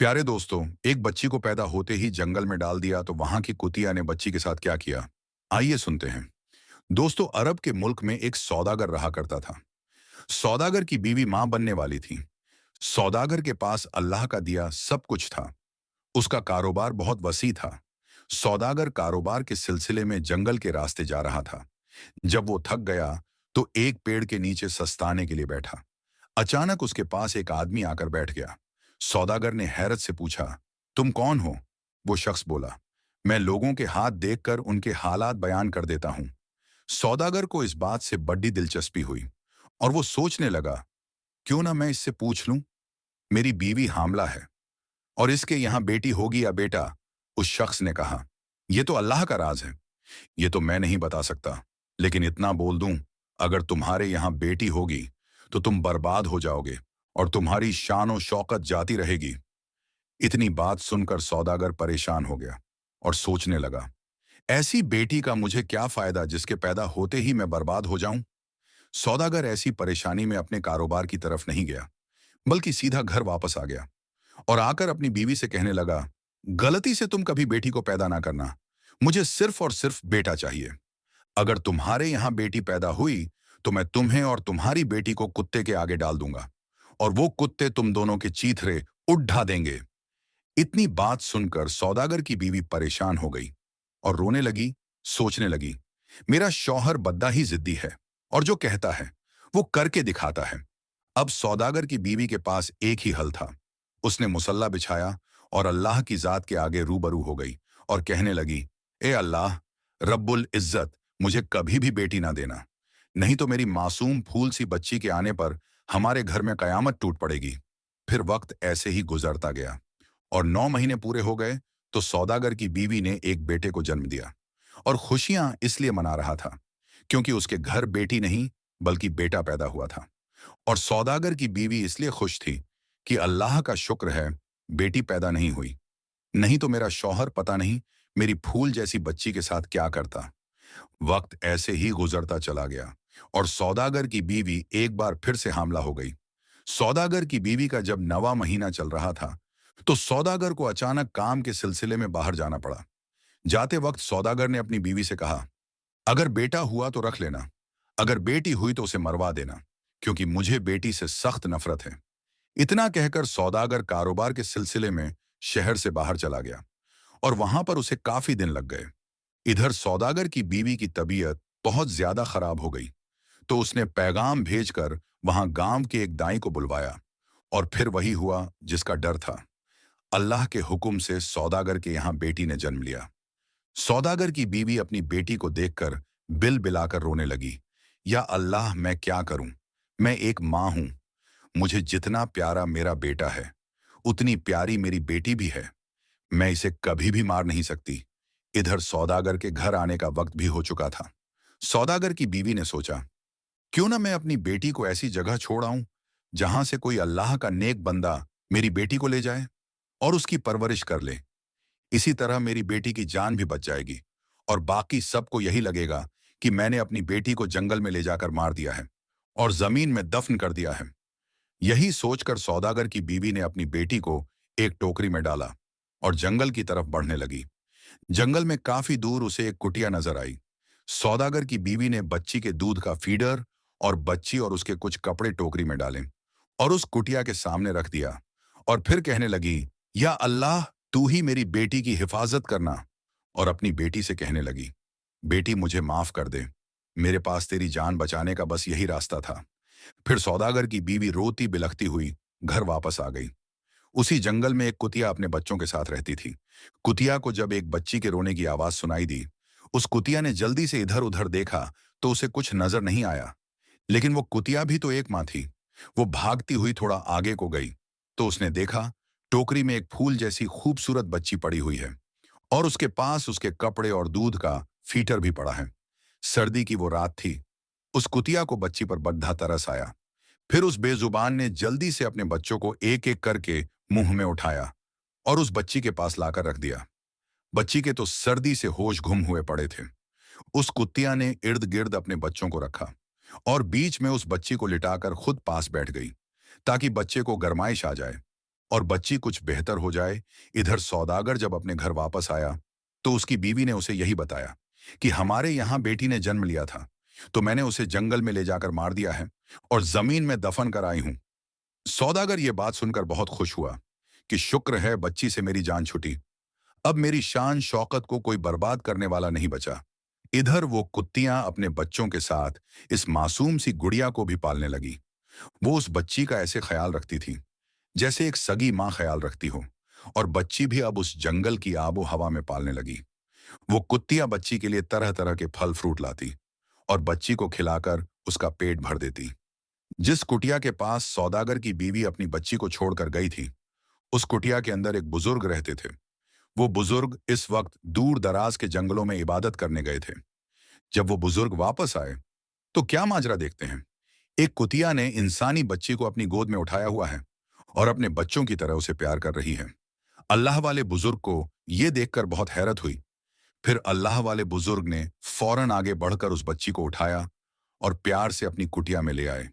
प्यारे दोस्तों, एक बच्ची को पैदा होते ही जंगल में डाल दिया तो वहां की कुतिया ने बच्ची के साथ क्या किया? आइए सुनते हैं। दोस्तों, अरब के मुल्क में एक सौदागर रहा करता था। सौदागर की बीवी मां बनने वाली थी। सौदागर के पास अल्लाह का दिया सब कुछ था। उसका कारोबार बहुत वसी था। सौदागर कारोबार के सिलसिले में जंगल के रास्ते जा रहा था। जब वो थक गया तो एक पेड़ के नीचे सस्ताने के लिए बैठा। अचानक उसके पास एक आदमी आकर बैठ गया। सौदागर ने हैरत से पूछा, तुम कौन हो? वो शख्स बोला, मैं लोगों के हाथ देखकर उनके हालात बयान कर देता हूं। सौदागर को इस बात से बड़ी दिलचस्पी हुई और वो सोचने लगा, क्यों ना मैं इससे पूछ लूं। मेरी बीवी हामला है और इसके यहां बेटी होगी या बेटा? उस शख्स ने कहा, यह तो अल्लाह का राज है। ये तो मैं नहीं बता सकता, लेकिन इतना बोल दूं, अगर तुम्हारे यहां बेटी होगी तो तुम बर्बाद हो जाओगे और तुम्हारी शान और शौकत जाती रहेगी। इतनी बात सुनकर सौदागर परेशान हो गया और सोचने लगा, ऐसी बेटी का मुझे क्या फायदा जिसके पैदा होते ही मैं बर्बाद हो जाऊं। सौदागर ऐसी परेशानी में अपने कारोबार की तरफ नहीं गया, बल्कि सीधा घर वापस आ गया और आकर अपनी बीवी से कहने लगा, गलती से तुम कभी बेटी को पैदा ना करना। मुझे सिर्फ और सिर्फ बेटा चाहिए। अगर तुम्हारे यहां बेटी पैदा हुई तो मैं तुम्हें और तुम्हारी बेटी को कुत्ते के आगे डाल दूंगा और वो कुत्ते तुम दोनों के चीथड़े उठ ढा देंगे। इतनी बात सुनकर सौदागर की बीवी परेशान हो गई और रोने लगी। सोचने लगी, मेरा शौहर बद्दा ही जिद्दी है और जो कहता है वो करके दिखाता है। अब सौदागर की बीवी के पास एक ही हल था। उसने मुसल्ला बिछाया और अल्लाह की जात के आगे रूबरू हो गई और कहने लगी, ए अल्लाह, रब्बुल इज्जत, मुझे कभी भी बेटी ना देना, नहीं तो मेरी मासूम फूल सी बच्ची के आने पर हमारे घर में कयामत टूट पड़ेगी। फिर वक्त ऐसे ही गुजरता गया और 9 महीने पूरे हो गए तो सौदागर की बीवी ने एक बेटे को जन्म दिया और खुशियां इसलिए मना रहा था क्योंकि उसके घर बेटी नहीं बल्कि बेटा पैदा हुआ था। और सौदागर की बीवी इसलिए खुश थी कि अल्लाह का शुक्र है, बेटी पैदा नहीं हुई, नहीं तो मेरा शौहर पता नहीं मेरी फूल जैसी बच्ची के साथ क्या करता। वक्त ऐसे ही गुजरता चला गया और सौदागर की बीवी एक बार फिर से हामला हो गई। सौदागर की बीवी का जब 9वां महीना चल रहा था तो सौदागर को अचानक काम के सिलसिले में बाहर जाना पड़ा। जाते वक्त सौदागर ने अपनी बीवी से कहा, अगर बेटा हुआ तो रख लेना, अगर बेटी हुई तो उसे मरवा देना, क्योंकि मुझे बेटी से सख्त नफरत है। इतना कहकर सौदागर कारोबार के सिलसिले में शहर से बाहर चला गया और वहां पर उसे काफी दिन लग गए। इधर सौदागर की बीवी की तबीयत बहुत ज्यादा खराब हो गई तो उसने पैगाम भेजकर वहां गांव के एक दाई को बुलवाया और फिर वही हुआ जिसका डर था। अल्लाह के हुक्म से सौदागर के यहां बेटी ने जन्म लिया। सौदागर की बीवी अपनी बेटी को देखकर बिल बिलाकर रोने लगी, या अल्लाह, मैं क्या करूं? मैं एक मां हूं। मुझे जितना प्यारा मेरा बेटा है उतनी प्यारी मेरी बेटी भी है। मैं इसे कभी भी मार नहीं सकती। इधर सौदागर के घर आने का वक्त भी हो चुका था। सौदागर की बीवी ने सोचा, क्यों ना मैं अपनी बेटी को ऐसी जगह छोड़ आऊं जहां से कोई अल्लाह का नेक बंदा मेरी बेटी को ले जाए और उसकी परवरिश कर ले। इसी तरह मेरी बेटी की जान भी बच जाएगी और बाकी सबको यही लगेगा कि मैंने अपनी बेटी को जंगल में ले जाकर मार दिया है और जमीन में दफन कर दिया है। यही सोचकर सौदागर की बीवी ने अपनी बेटी को एक टोकरी में डाला और जंगल की तरफ बढ़ने लगी। जंगल में काफी दूर उसे एक कुटिया नजर आई। सौदागर की बीवी ने बच्ची के दूध का फीडर और बच्ची और उसके कुछ कपड़े टोकरी में डाले और उस कुटिया के सामने रख दिया और फिर कहने लगी, या अल्लाह, तू ही मेरी बेटी की हिफाजत करना। और अपनी बेटी से कहने लगी, बेटी मुझे माफ कर दे, मेरे पास तेरी जान बचाने का बस यही रास्ता था। फिर सौदागर की बीवी रोती बिलखती हुई घर वापस आ गई। उसी जंगल में एक कुतिया अपने बच्चों के साथ रहती थी। कुतिया को जब एक बच्ची के रोने की आवाज सुनाई दी, उस कुतिया ने जल्दी से इधर उधर देखा तो उसे कुछ नजर नहीं आया। लेकिन वो कुतिया भी तो एक मां थी। वो भागती हुई थोड़ा आगे को गई तो उसने देखा टोकरी में एक फूल जैसी खूबसूरत बच्ची पड़ी हुई है और उसके पास उसके कपड़े और दूध का फीटर भी पड़ा है। सर्दी की वो रात थी। उस कुतिया को बच्ची पर बद्धा तरस आया। फिर उस बेजुबान ने जल्दी से अपने बच्चों को एक एक करके मुंह में उठाया और उस बच्ची के पास लाकर रख दिया। बच्ची के तो सर्दी से होश गुम हुए पड़े थे। उस कुतिया ने इर्द गिर्द अपने बच्चों को रखा और बीच में उस बच्ची को लिटाकर खुद पास बैठ गई ताकि बच्चे को गरमाइश आ जाए। और बच्ची कुछ बेहतर हो जाए। इधर सौदागर जब अपने घर वापस आया तो उसकी बीवी ने उसे यही बताया कि हमारे यहाँ बेटी ने जन्म लिया था, तो मैंने उसे जंगल में ले जाकर मार दिया है और जमीन में दफन कर आई हूं। सौदागर ये बात सुनकर बहुत खुश हुआ कि शुक्र है बच्ची से मेरी जान छुटी। अब मेरी शान शौकत को कोई बर्बाद करने वाला नहीं बचा। इधर वो कुत्तियां अपने बच्चों के साथ इस मासूम सी गुड़िया को भी पालने लगी। वो उस बच्ची का ऐसे ख्याल रखती थी जैसे एक सगी माँ ख्याल रखती हो, और बच्ची भी अब उस जंगल की आबो हवा में पालने लगी। वो कुत्तियां बच्ची के लिए तरह तरह के फल फ्रूट लाती और बच्ची को खिलाकर उसका पेट भर देती। जिस कुटिया के पास सौदागर की बीवी अपनी बच्ची को छोड़कर गई थी, उस कुटिया के अंदर एक बुजुर्ग रहते थे। वो बुजुर्ग इस वक्त दूर दराज के जंगलों में इबादत करने गए थे। जब वो बुजुर्ग वापस आए तो क्या माजरा देखते हैं। एक कुतिया ने इंसानी बच्ची को अपनी गोद में उठाया हुआ है और अपने बच्चों की तरह उसे प्यार कर रही है। अल्लाह वाले बुजुर्ग को यह देखकर बहुत हैरत हुई। फिर अल्लाह वाले बुजुर्ग ने फौरन आगे बढ़कर उस बच्ची को उठाया और प्यार से अपनी कुटिया में ले आए।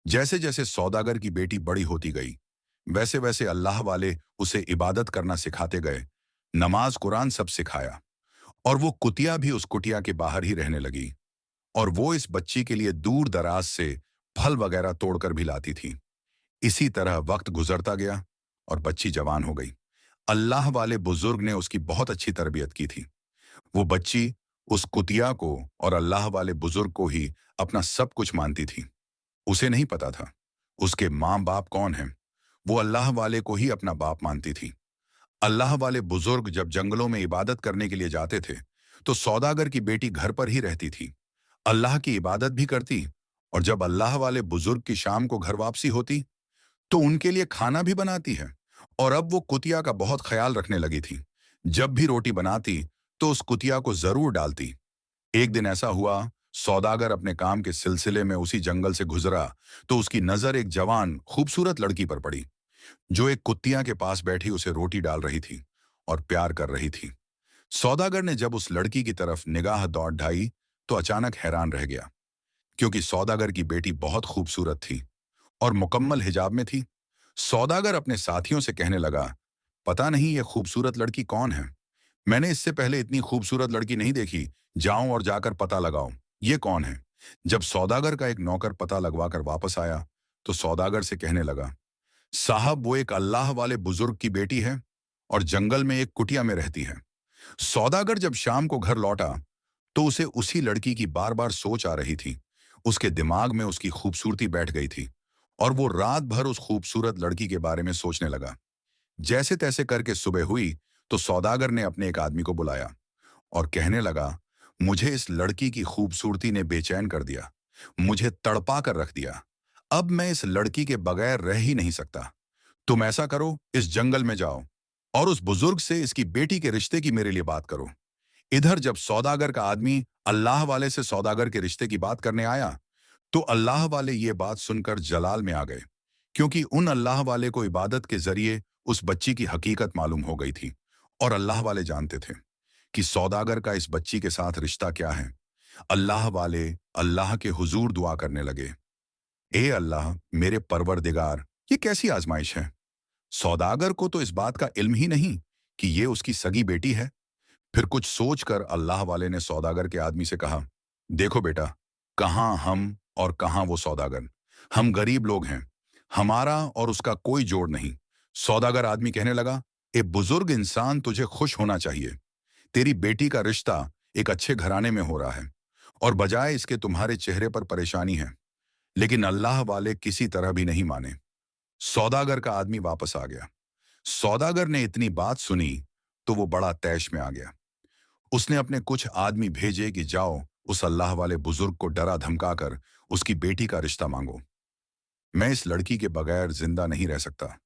जैसे जैसे सौदागर की बेटी बड़ी होती गई, वैसे वैसे अल्लाह वाले उसे इबादत करना सिखाते गए। नमाज कुरान सब सिखाया और वो कुतिया भी उस कुटिया के बाहर ही रहने लगी। और वो इस बच्ची के लिए दूर दराज से फल वगैरह तोड़कर भी लाती थी। इसी तरह वक्त गुजरता गया और बच्ची जवान हो गई। अल्लाह वाले बुजुर्ग ने उसकी बहुत अच्छी तरबियत की थी। वो बच्ची उस कुतिया को और अल्लाह वाले बुजुर्ग को ही अपना सब कुछ मानती थी। उसे नहीं पता था उसके माँ बाप कौन हैं। वो अल्लाह वाले को ही अपना बाप मानती थी। अल्लाह वाले बुजुर्ग जब जंगलों में इबादत करने के लिए जाते थे तो सौदागर की बेटी घर पर ही रहती थी, अल्लाह की इबादत भी करती, और जब अल्लाह वाले बुजुर्ग की शाम को घर वापसी होती तो उनके लिए खाना भी बनाती है। और अब वो कुतिया का बहुत ख्याल रखने लगी थी। जब भी रोटी बनाती तो उस कुतिया को जरूर डालती। एक दिन ऐसा हुआ, सौदागर अपने काम के सिलसिले में उसी जंगल से गुजरा तो उसकी नजर एक जवान खूबसूरत लड़की पर पड़ी जो एक कुत्तिया के पास बैठी उसे रोटी डाल रही थी और प्यार कर रही थी। सौदागर ने जब उस लड़की की तरफ निगाह दौड़ ढाई तो अचानक हैरान रह गया, क्योंकि सौदागर की बेटी बहुत खूबसूरत थी और मुकम्मल हिजाब में थी। सौदागर अपने साथियों से कहने लगा, पता नहीं ये खूबसूरत लड़की कौन है। मैंने इससे पहले इतनी खूबसूरत लड़की नहीं देखी। जाऊं और जाकर पता लगाओ ये कौन है। जब सौदागर का एक नौकर पता लगवाकर वापस आया तो सौदागर से कहने लगा, साहब वो एक अल्लाह वाले बुजुर्ग की बेटी है और जंगल में एक कुटिया में रहती है। सौदागर जब शाम को घर लौटा तो उसे उसी लड़की की बार बार सोच आ रही थी। उसके दिमाग में उसकी खूबसूरती बैठ गई थी और वो रात भर उस खूबसूरत लड़की के बारे में सोचने लगा। जैसे तैसे करके सुबह हुई तो सौदागर ने अपने एक आदमी को बुलाया और कहने लगा, मुझे इस लड़की की खूबसूरती ने बेचैन कर दिया, मुझे तड़पा कर रख दिया। अब मैं इस लड़की के बगैर रह ही नहीं सकता। तुम ऐसा करो, इस जंगल में जाओ और उस बुजुर्ग से इसकी बेटी के रिश्ते की मेरे लिए बात करो। इधर जब सौदागर का आदमी अल्लाह वाले से सौदागर के रिश्ते की बात करने आया तो अल्लाह वाले ये बात सुनकर जलाल में आ गए, क्योंकि उन अल्लाह वाले को इबादत के जरिए उस बच्ची की हकीकत मालूम हो गई थी और अल्लाह वाले जानते थे कि सौदागर का इस बच्ची के साथ रिश्ता क्या है। अल्लाह वाले अल्लाह के हुजूर दुआ करने लगे, ए अल्लाह मेरे परवरदिगार, ये कैसी आजमाइश है। सौदागर को तो इस बात का इल्म ही नहीं कि ये उसकी सगी बेटी है। फिर कुछ सोचकर अल्लाह वाले ने सौदागर के आदमी से कहा, देखो बेटा, कहाँ हम और कहाँ वो सौदागर। हम गरीब लोग हैं, हमारा और उसका कोई जोड़ नहीं। सौदागर आदमी कहने लगा, ए बुजुर्ग इंसान, तुझे खुश होना चाहिए। तेरी बेटी का रिश्ता एक अच्छे घराने में हो रहा है और बजाय इसके तुम्हारे चेहरे पर परेशानी है। लेकिन अल्लाह वाले किसी तरह भी नहीं माने। सौदागर का आदमी वापस आ गया। सौदागर ने इतनी बात सुनी तो वो बड़ा तैश में आ गया। उसने अपने कुछ आदमी भेजे कि जाओ उस अल्लाह वाले बुजुर्ग को डरा धमकाकर उसकी बेटी का रिश्ता मांगो। मैं इस लड़की के बगैर जिंदा नहीं रह सकता।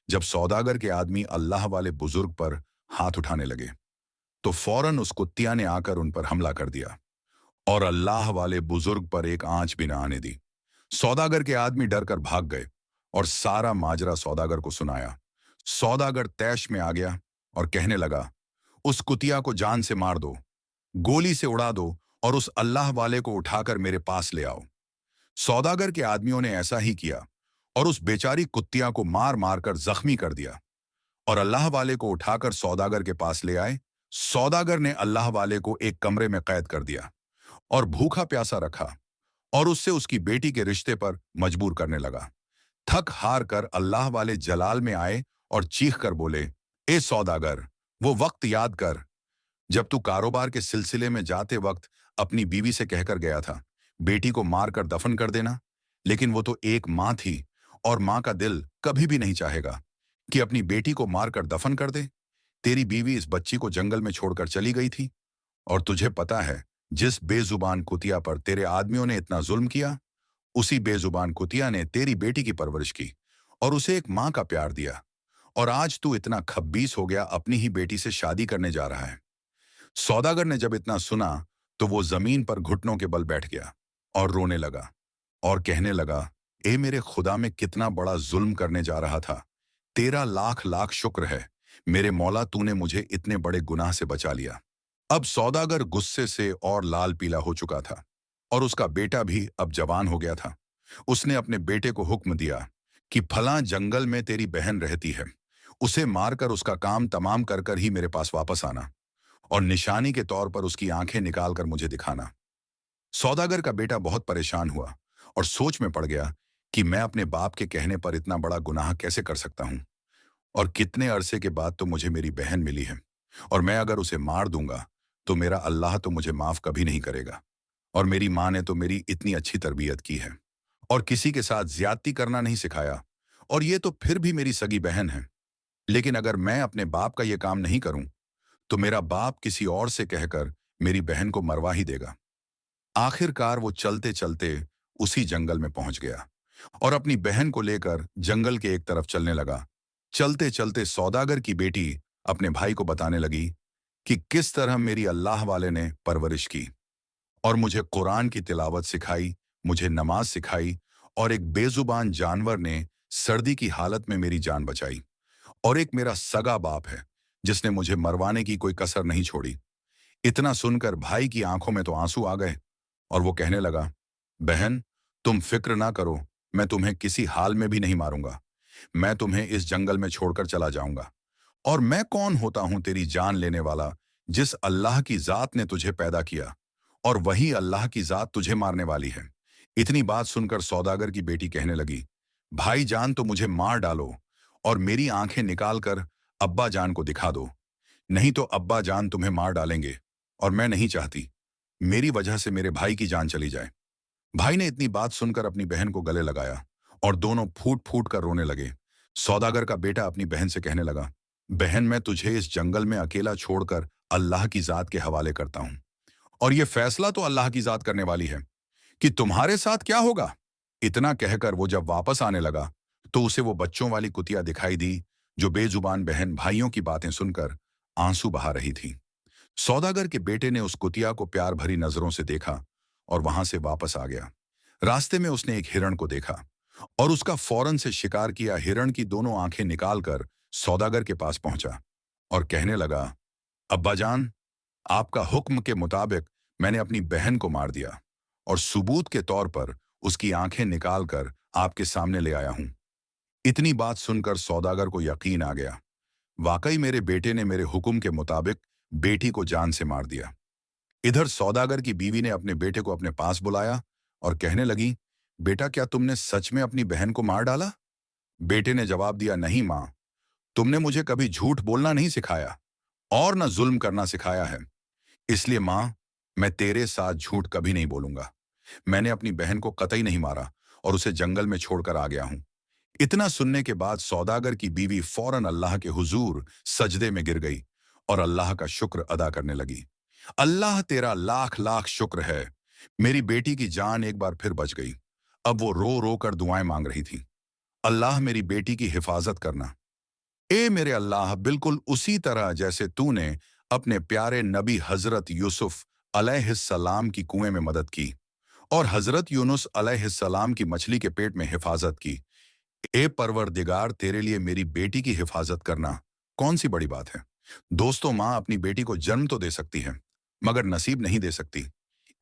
जब सौदागर के आदमी अल्लाह वाले बुजुर्ग पर हाथ उठाने लगे तो फौरन उस कुत्तिया ने आकर उन पर हमला कर दिया और अल्लाह वाले बुजुर्ग पर एक आंच भी न आने दी। सौदागर के आदमी डरकर भाग गए और सारा माजरा सौदागर को सुनाया। सौदागर तैश में आ गया और कहने लगा, उस कुतिया को जान से मार दो, गोली से उड़ा दो और उस अल्लाह वाले को उठाकर मेरे पास ले आओ। सौदागर के आदमियों ने ऐसा ही किया। और उस बेचारी कुत्तिया को मार मार कर जख्मी कर दिया और अल्लाह वाले को उठाकर सौदागर के पास ले आए। सौदागर ने अल्लाह वाले को एक कमरे में कैद कर दिया और भूखा प्यासा रखा और उससे उसकी बेटी के रिश्ते पर मजबूर करने लगा। थक हार कर अल्लाह वाले जलाल में आए और चीख कर बोले, ए सौदागर, वो वक्त याद कर जब तू कारोबार के सिलसिले में जाते वक्त अपनी बीवी से कहकर गया था, बेटी को मार कर दफन कर देना। लेकिन वो तो एक माँ थी और माँ का दिल कभी भी नहीं चाहेगा कि अपनी बेटी को मार कर दफन कर दे। तेरी बीवी इस बच्ची को जंगल में छोड़कर चली गई थी और तुझे पता है जिस बेजुबान कुतिया पर तेरे आदमियों ने इतना जुल्म किया, उसी बेजुबान कुतिया ने तेरी बेटी की परवरिश की और उसे एक माँ का प्यार दिया। और आज तू इतना खब्बीस हो गया, अपनी ही बेटी से शादी करने जा रहा है। सौदागर ने जब इतना सुना तो वो जमीन पर घुटनों के बल बैठ गया और रोने लगा और कहने लगा, ए मेरे खुदा, में कितना बड़ा जुल्म करने जा रहा था। तेरा लाख लाख शुक्र है मेरे मौला, तूने मुझे इतने बड़े गुनाह से बचा लिया। अब सौदागर गुस्से से और लाल पीला हो चुका था और उसका बेटा भी अब जवान हो गया था। उसने अपने बेटे को हुक्म दिया कि फलां जंगल में तेरी बहन रहती है, उसे मारकर उसका काम तमाम कर कर ही मेरे पास वापस आना और निशानी के तौर पर उसकी आंखें निकालकर मुझे दिखाना। सौदागर का बेटा बहुत परेशान हुआ और सोच में पड़ गया कि मैं अपने बाप के कहने पर इतना बड़ा गुनाह कैसे कर सकता हूं, और कितने अरसे के बाद तो मुझे मेरी बहन मिली है और मैं अगर उसे मार दूंगा तो मेरा अल्लाह तो मुझे माफ कभी नहीं करेगा। और मेरी माँ ने तो मेरी इतनी अच्छी तरबियत की है और किसी के साथ ज्यादती करना नहीं सिखाया, और ये तो फिर भी मेरी सगी बहन है। लेकिन अगर मैं अपने बाप का ये काम नहीं करूं तो मेरा बाप किसी और से कहकर मेरी बहन को मरवा ही देगा। आखिरकार वो चलते चलते उसी जंगल में पहुंच गया और अपनी बहन को लेकर जंगल के एक तरफ चलने लगा। चलते चलते सौदागर की बेटी अपने भाई को बताने लगी कि किस तरह मेरी अल्लाह वाले ने परवरिश की और मुझे कुरान की तिलावत सिखाई, मुझे नमाज सिखाई, और एक बेजुबान जानवर ने सर्दी की हालत में मेरी जान बचाई, और एक मेरा सगा बाप है जिसने मुझे मरवाने की कोई कसर नहीं छोड़ी। इतना सुनकर भाई की आंखों में तो आंसू आ गए और वो कहने लगा, बहन, तुम फिक्र ना करो, मैं तुम्हें किसी हाल में भी नहीं मारूंगा। मैं तुम्हें इस जंगल में छोड़कर चला जाऊंगा। और मैं कौन होता हूं तेरी जान लेने वाला, जिस अल्लाह की जात ने तुझे पैदा किया और वही अल्लाह की जात तुझे मारने वाली है। इतनी बात सुनकर सौदागर की बेटी कहने लगी, भाई जान तो मुझे मार डालो और मेरी आंखें निकाल कर अब्बा जान को दिखा दो, नहीं तो अब्बा जान तुम्हें मार डालेंगे और मैं नहीं चाहती मेरी वजह से मेरे भाई की जान चली जाए। भाई ने इतनी बात सुनकर अपनी बहन को गले लगाया और दोनों फूट फूट कर रोने लगे। सौदागर का बेटा अपनी बहन से कहने लगा, बहन, मैं तुझे इस जंगल में अकेला छोड़कर अल्लाह की जात के हवाले करता हूं, और यह फैसला तो अल्लाह की जात करने वाली है कि तुम्हारे साथ क्या होगा। इतना कहकर वो जब वापस आने लगा तो उसे वो बच्चों वाली कुतिया दिखाई दी जो बेजुबान बहन भाइयों की बातें सुनकर आंसू बहा रही थी। सौदागर के बेटे ने उस कुतिया को प्यार भरी नजरों से देखा और वहां से वापस आ गया। रास्ते में उसने एक हिरण को देखा और उसका फौरन से शिकार किया हिरण की दोनों आंखें निकालकर सौदागर के पास पहुंचा और कहने लगा, अब्बाजान, आपका हुक्म के मुताबिक मैंने अपनी बहन को मार दिया और सबूत के तौर पर उसकी आंखें निकालकर आपके सामने ले आया हूं। इतनी बात सुनकर सौदागर को यकीन आ गया, वाकई मेरे बेटे ने मेरे हुक्म के मुताबिक बेटी को जान से मार दिया। इधर सौदागर की बीवी ने अपने बेटे को अपने पास बुलाया और कहने लगी, बेटा, क्या तुमने सच में अपनी बहन को मार डाला? बेटे ने जवाब दिया, नहीं माँ, तुमने मुझे कभी झूठ बोलना नहीं सिखाया और न जुल्म करना सिखाया है, इसलिए माँ, मैं तेरे साथ झूठ कभी नहीं बोलूंगा। मैंने अपनी बहन को कतई नहीं मारा और उसे जंगल में छोड़कर आ गया हूं। इतना सुनने के बाद सौदागर की बीवी फौरन अल्लाह के हुजूर सजदे में गिर गई और अल्लाह का शुक्र अदा करने लगी। अल्लाह तेरा लाख लाख शुक्र है, मेरी बेटी की जान एक बार फिर बच गई। अब वो रो रो कर दुआएं मांग रही थी, अल्लाह मेरी बेटी की हिफाजत करना। ए मेरे अल्लाह, बिल्कुल उसी तरह जैसे तूने अपने प्यारे नबी हजरत यूसुफ अलैहिस्सलाम की कुएं में मदद की और हजरत यूनुस अलैहिस्सलाम की मछली के पेट में हिफाजत की। ए परवरदिगार, तेरे लिए मेरी बेटी की हिफाजत करना कौन सी बड़ी बात है। दोस्तों, माँ अपनी बेटी को जन्म तो दे सकती है मगर नसीब नहीं दे सकती।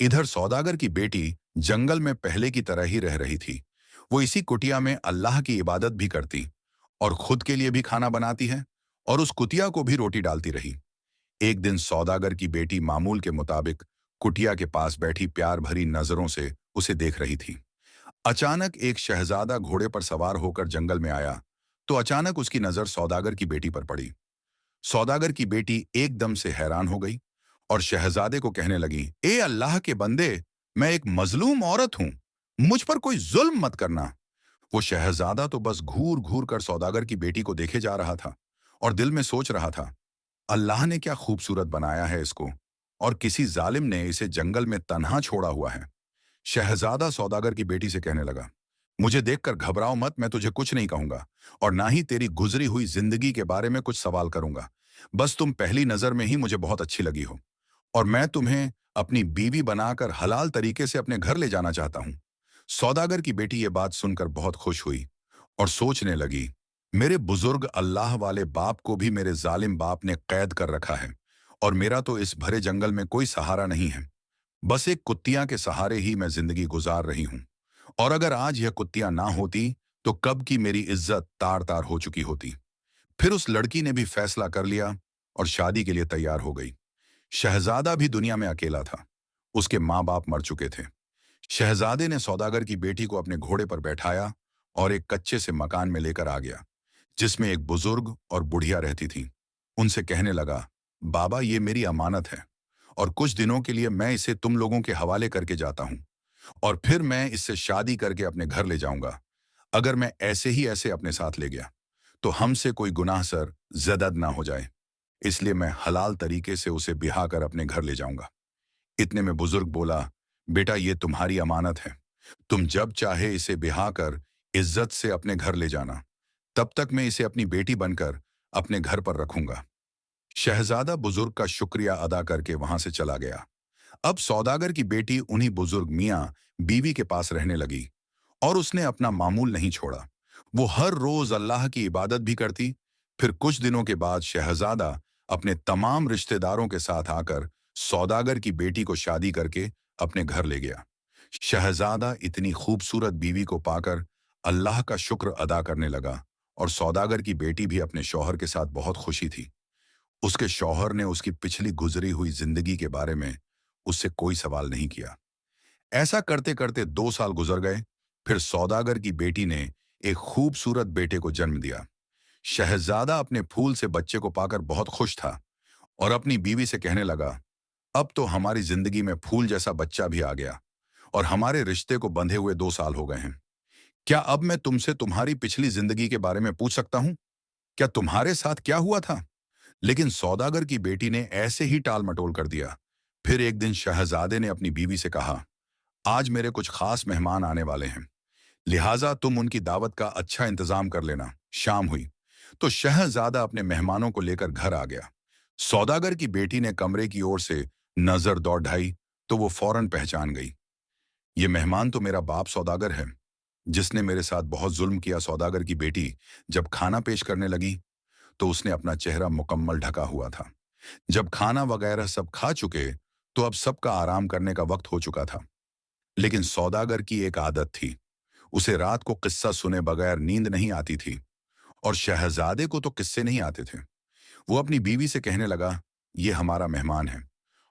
इधर सौदागर की बेटी जंगल में पहले की तरह ही रह रही थी। वो इसी कुटिया में अल्लाह की इबादत भी करती और खुद के लिए भी खाना बनाती है और उस कुतिया को भी रोटी डालती रही। एक दिन सौदागर की बेटी मामूल के मुताबिक कुटिया के पास बैठी प्यार भरी नजरों से उसे देख रही थी। अचानक एक शहजादा घोड़े पर सवार होकर जंगल में आया, तो अचानक उसकी नजर सौदागर की बेटी पर पड़ी। सौदागर की बेटी एकदम से हैरान हो गई और शहजादे को कहने लगी, ए अल्लाह के बंदे, मैं एक मजलूम औरत हूं, मुझ पर कोई जुल्म मत करना। वो शहजादा तो बस घूर घूर कर सौदागर की बेटी को देखे जा रहा था और दिल में सोच रहा था, अल्लाह ने क्या खूबसूरत बनाया है इसको, और किसी जालिम ने इसे जंगल में तन्हा छोड़ा हुआ है। शहजादा सौदागर की बेटी से कहने लगा, मुझे देखकर घबराओ मत, मैं तुझे कुछ नहीं कहूंगा और ना ही तेरी गुजरी हुई जिंदगी के बारे में कुछ सवाल करूंगा। बस तुम पहली नजर में ही मुझे बहुत अच्छी लगी हो और मैं तुम्हें अपनी बीवी बनाकर हलाल तरीके से अपने घर ले जाना चाहता हूं। सौदागर की बेटी ये बात सुनकर बहुत खुश हुई और सोचने लगी, मेरे बुजुर्ग अल्लाह वाले बाप को भी मेरे जालिम बाप ने कैद कर रखा है और मेरा तो इस भरे जंगल में कोई सहारा नहीं है। बस एक कुत्तियां के सहारे ही मैं जिंदगी गुजार रही हूं और अगर आज यह कुत्तियां ना होती तो कब की मेरी इज्जत तार तार हो चुकी होती। फिर उस लड़की ने भी फैसला कर लिया और शादी के लिए तैयार हो गई। शहजादा भी दुनिया में अकेला था, उसके माँ बाप मर चुके थे। शहजादे ने सौदागर की बेटी को अपने घोड़े पर बैठाया और एक कच्चे से मकान में लेकर आ गया, जिसमें एक बुजुर्ग और बुढ़िया रहती थी। उनसे कहने लगा, बाबा ये मेरी अमानत है और कुछ दिनों के लिए मैं इसे तुम लोगों के हवाले करके जाता हूँ और फिर मैं इससे शादी करके अपने घर ले जाऊंगा। अगर मैं ऐसे ही ऐसे अपने साथ ले गया तो हमसे कोई गुनाह सर जदद ना हो जाए, इसलिए मैं हलाल तरीके से उसे बिहा कर अपने घर ले जाऊंगा। इतने में बुजुर्ग बोला, बेटा ये तुम्हारी अमानत है, तुम जब चाहे इसे बिहा कर इज्जत से अपने घर ले जाना, तब तक मैं इसे अपनी बेटी बनकर अपने घर पर रखूंगा। शहजादा बुजुर्ग का शुक्रिया अदा करके वहां से चला गया। अब सौदागर की बेटी उन्हीं बुजुर्ग मियाँ बीवी के पास रहने लगी और उसने अपना मामूल नहीं छोड़ा। वो हर रोज अल्लाह की इबादत भी करती। फिर कुछ दिनों के बाद शहजादा अपने तमाम रिश्तेदारों के साथ आकर सौदागर की बेटी को शादी करके अपने घर ले गया। शहजादा इतनी खूबसूरत बीवी को पाकर अल्लाह का शुक्र अदा करने लगा और सौदागर की बेटी भी अपने शौहर के साथ बहुत खुशी थी। उसके शौहर ने उसकी पिछली गुजरी हुई जिंदगी के बारे में उससे कोई सवाल नहीं किया। ऐसा करते करते 2 साल गुजर गए। फिर सौदागर की बेटी ने एक खूबसूरत बेटे को जन्म दिया। शहजादा अपने फूल से बच्चे को पाकर बहुत खुश था और अपनी बीवी से कहने लगा, अब तो हमारी जिंदगी में फूल जैसा बच्चा भी आ गया और हमारे रिश्ते को बंधे हुए 2 साल हो गए हैं। क्या अब मैं तुमसे तुम्हारी पिछली जिंदगी के बारे में पूछ सकता हूं? क्या तुम्हारे साथ क्या हुआ था? लेकिन सौदागर की बेटी ने ऐसे ही टाल मटोल कर दिया। फिर एक दिन शहजादे ने अपनी बीवी से कहा, आज मेरे कुछ खास मेहमान आने वाले हैं, लिहाजा तुम उनकी दावत का अच्छा इंतजाम कर लेना। शाम हुई तो शहजादा अपने मेहमानों को लेकर घर आ गया। सौदागर की बेटी ने कमरे की ओर से नजर दौड़ाई तो वो फौरन पहचान गई। ये मेहमान तो मेरा बाप सौदागर है, जिसने मेरे साथ बहुत जुल्म किया। सौदागर की बेटी जब खाना पेश करने लगी तो उसने अपना चेहरा मुकम्मल ढका हुआ था। जब खाना वगैरह सब खा चुके तो अब सबका आराम करने का वक्त हो चुका था। लेकिन सौदागर की एक आदत थी, उसे रात को किस्सा सुने बगैर नींद नहीं आती थी और शहजादे को तो किस्से नहीं आते थे। वो अपनी बीवी से कहने लगा, ये हमारा मेहमान है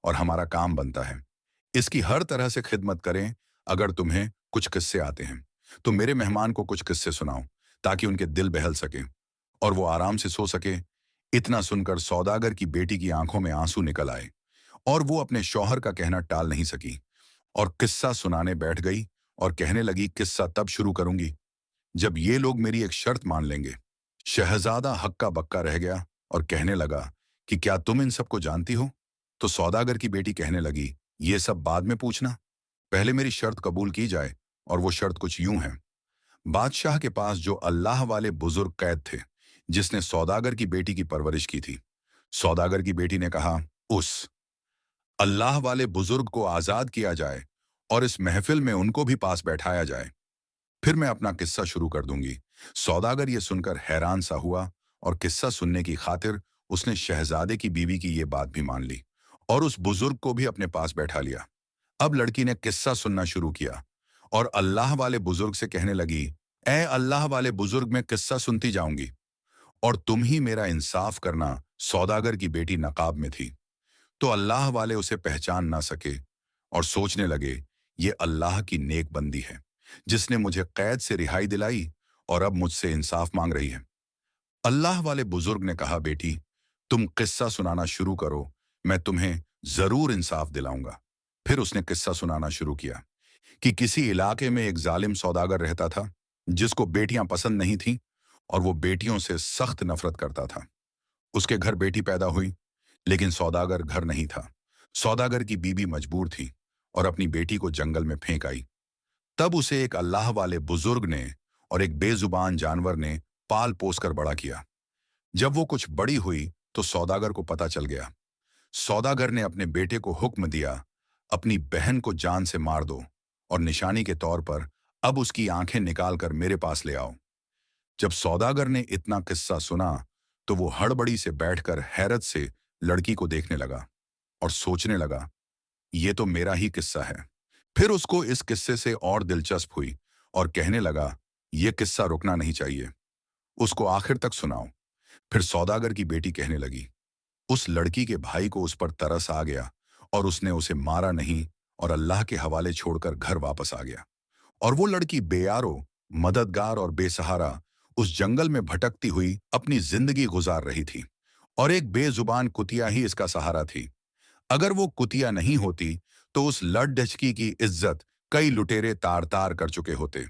और हमारा काम बनता है, इसकी हर तरह से खिदमत करें। अगर तुम्हें कुछ किस्से आते हैं तो मेरे मेहमान को कुछ किस्से सुनाओ ताकि उनके दिल बहल सके और वो आराम से सो सके। इतना सुनकर सौदागर की बेटी की आंखों में आंसू निकल आए और वो अपने शौहर का कहना टाल नहीं सकी और किस्सा सुनाने बैठ गई और कहने लगी, किस्सा तब शुरू करूंगी जब ये लोग मेरी एक शर्त मान लेंगे। शहजादा हक्का बक्का रह गया और कहने लगा कि क्या तुम इन सबको जानती हो? तो सौदागर की बेटी कहने लगी, ये सब बाद में पूछना, पहले मेरी शर्त कबूल की जाए। और वो शर्त कुछ यूं है, बादशाह के पास जो अल्लाह वाले बुजुर्ग कैद थे, जिसने सौदागर की बेटी की परवरिश की थी। सौदागर की बेटी ने कहा, उस अल्लाह वाले बुजुर्ग को आजाद किया जाए और इस महफिल में उनको भी पास बैठाया जाए, फिर मैं अपना किस्सा शुरू कर दूंगी। सौदागर ये सुनकर हैरान सा हुआ और किस्सा सुनने की खातिर उसने शहजादे की बीवी की ये बात भी मान ली और उस बुजुर्ग को भी अपने पास बैठा लिया। अब लड़की ने किस्सा सुनना शुरू किया और अल्लाह वाले बुजुर्ग से कहने लगी, ए अल्लाह वाले बुजुर्ग, मैं किस्सा सुनती जाऊंगी और तुम ही मेरा इंसाफ करना। सौदागर की बेटी नकाब में थी, तो अल्लाह वाले उसे पहचान ना सके और सोचने लगे, ये अल्लाह की नेक बंदी है जिसने मुझे कैद से रिहाई दिलाई और अब मुझसे इंसाफ मांग रही है। अल्लाह वाले बुजुर्ग ने कहा, बेटी तुम किस्सा सुनाना शुरू करो, मैं तुम्हें जरूर इंसाफ दिलाऊंगा। फिर उसने किस्सा सुनाना शुरू किया कि किसी इलाके में एक जालिम सौदागर रहता था जिसको बेटियां पसंद नहीं थीं और वो बेटियों से सख्त नफरत करता था। उसके घर बेटी पैदा हुई, लेकिन सौदागर घर नहीं था। सौदागर की बीबी मजबूर थी और अपनी बेटी को जंगल में फेंक आई। तब उसे एक अल्लाह वाले बुजुर्ग ने और एक बेजुबान जानवर ने पाल पोस कर बड़ा किया। जब वो कुछ बड़ी हुई तो सौदागर को पता चल गया। सौदागर ने अपने बेटे को हुक्म दिया, अपनी बहन को जान से मार दो और निशानी के तौर पर अब उसकी आंखें निकाल कर मेरे पास ले आओ। जब सौदागर ने इतना किस्सा सुना तो वो हड़बड़ी से बैठकर हैरत से लड़की को देखने लगा और सोचने लगा, ये तो मेरा ही किस्सा है। फिर उसको इस किस्से से और दिलचस्प हुई और कहने लगा, ये किस्सा रुकना नहीं चाहिए, उसको आखिर तक सुनाओ। फिर सौदागर की बेटी कहने लगी, उस लड़की के भाई को उस पर तरस आ गया और उसने उसे मारा नहीं और अल्लाह के हवाले छोड़कर घर वापस आ गया। और वो लड़की बेयारो, मददगार और बेसहारा उस जंगल में भटकती हुई अपनी जिंदगी गुजार रही थी और एक बेजुबान कुतिया ही इसका सहारा थी। अगर वो कुतिया नहीं होती तो उस लड़ ढचकी की इज्जत कई लुटेरे तार तार कर चुके होते।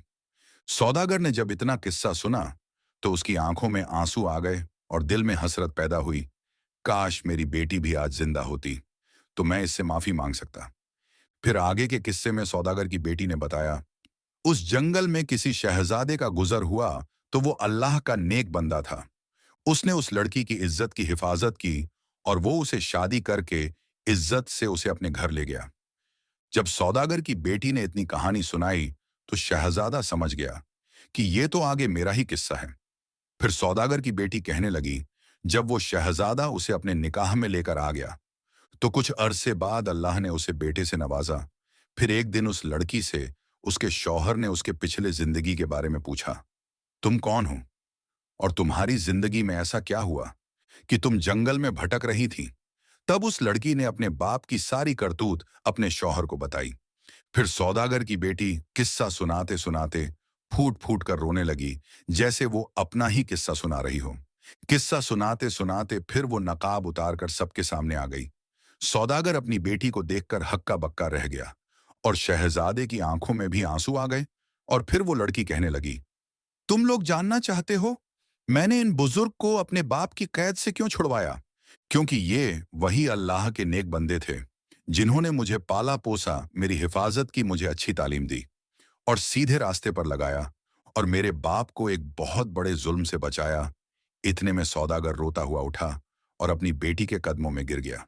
सौदागर ने जब इतना किस्सा सुना तो उसकी आंखों में आंसू आ गए और दिल में हसरत पैदा हुई, काश मेरी बेटी भी आज जिंदा होती तो मैं इससे माफी मांग सकता। फिर आगे के किस्से में सौदागर की बेटी ने बताया, उस जंगल में किसी शहजादे का गुजर हुआ तो वो अल्लाह का नेक बंदा था। उसने उस लड़की की इज्जत की हिफाजत की और वो उसे शादी करके इज्जत से उसे अपने घर ले गया। जब सौदागर की बेटी ने इतनी कहानी सुनाई तो शहजादा समझ गया कि ये तो आगे मेरा ही किस्सा है। फिर सौदागर की बेटी कहने लगी, जब वो शहजादा उसे अपने निकाह में लेकर आ गया तो कुछ अरसे बाद अल्लाह ने उसे बेटे से नवाजा। फिर एक दिन उस लड़की से उसके शौहर ने उसके पिछले जिंदगी के बारे में पूछा, तुम कौन हो और तुम्हारी जिंदगी में ऐसा क्या हुआ कि तुम जंगल में भटक रही थी। तब उस लड़की ने अपने बाप की सारी करतूत अपने शौहर को बताई। फिर सौदागर की बेटी किस्सा सुनाते सुनाते फूट फूट कर रोने लगी, जैसे वो अपना ही किस्सा सुना रही हो। किस्सा सुनाते सुनाते फिर वो नकाब उतार कर सबके सामने आ गई। सौदागर अपनी बेटी को देखकर हक्का बक्का रह गया और शहजादे की आंखों में भी आंसू आ गए। और फिर वो लड़की कहने लगी, तुम लोग जानना चाहते हो मैंने इन बुजुर्ग को अपने बाप की कैद से क्यों छुड़वाया? क्योंकि ये वही अल्लाह के नेक बंदे थे जिन्होंने मुझे पाला पोसा, मेरी हिफाजत की, मुझे अच्छी तालीम दी और सीधे रास्ते पर लगाया और मेरे बाप को एक बहुत बड़े जुल्म से बचाया। इतने में सौदागर रोता हुआ उठा और अपनी बेटी के कदमों में गिर गया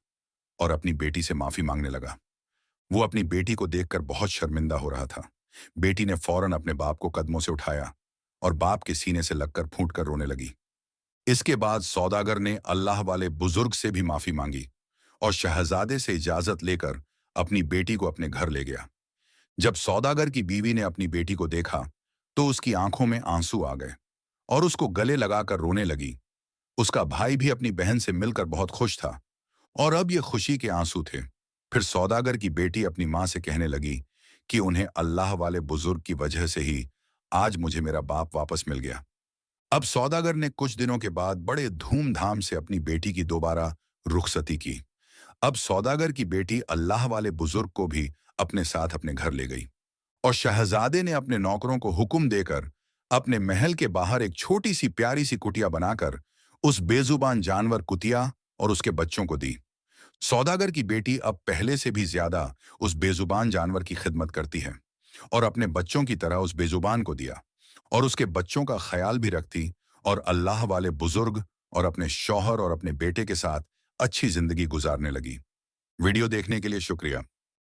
और अपनी बेटी से माफी मांगने लगा। वो अपनी बेटी को देखकर बहुत शर्मिंदा हो रहा था। बेटी ने फौरन अपने बाप को कदमों से उठाया और बाप के सीने से लगकर फूट कर रोने लगी। इसके बाद सौदागर ने अल्लाह वाले बुजुर्ग से भी माफी मांगी और शहजादे से इजाजत लेकर अपनी बेटी को अपने घर ले गया। जब सौदागर की बीवी ने अपनी बेटी को देखा तो उसकी आंखों में आंसू आ गए और उसको गले लगाकर रोने लगी। उसका भाई भी अपनी बहन से मिलकर बहुत खुश था और अब ये खुशी के आंसू थे। फिर सौदागर की बेटी अपनी मां से कहने लगी कि उन्हें अल्लाह वाले बुजुर्ग की वजह से ही आज मुझे मेरा बाप वापस मिल गया। अब सौदागर ने कुछ दिनों के बाद बड़े धूमधाम से अपनी बेटी की दोबारा रुखसती की। अब सौदागर की बेटी अल्लाह वाले बुजुर्ग को भी अपने साथ अपने घर ले गई और शहजादे ने अपने नौकरों को हुक्म देकर अपने महल के बाहर एक छोटी सी प्यारी सी कुटिया बनाकर उस बेजुबान जानवर कुतिया और उसके बच्चों को दी। सौदागर की बेटी अब पहले से भी ज्यादा उस बेजुबान जानवर की खिदमत करती है और अपने बच्चों की तरह उस बेजुबान को दिया और उसके बच्चों का ख्याल भी रखती और अल्लाह वाले बुजुर्ग और अपने शौहर और अपने बेटे के साथ अच्छी जिंदगी गुजारने लगी। वीडियो देखने के लिए शुक्रिया।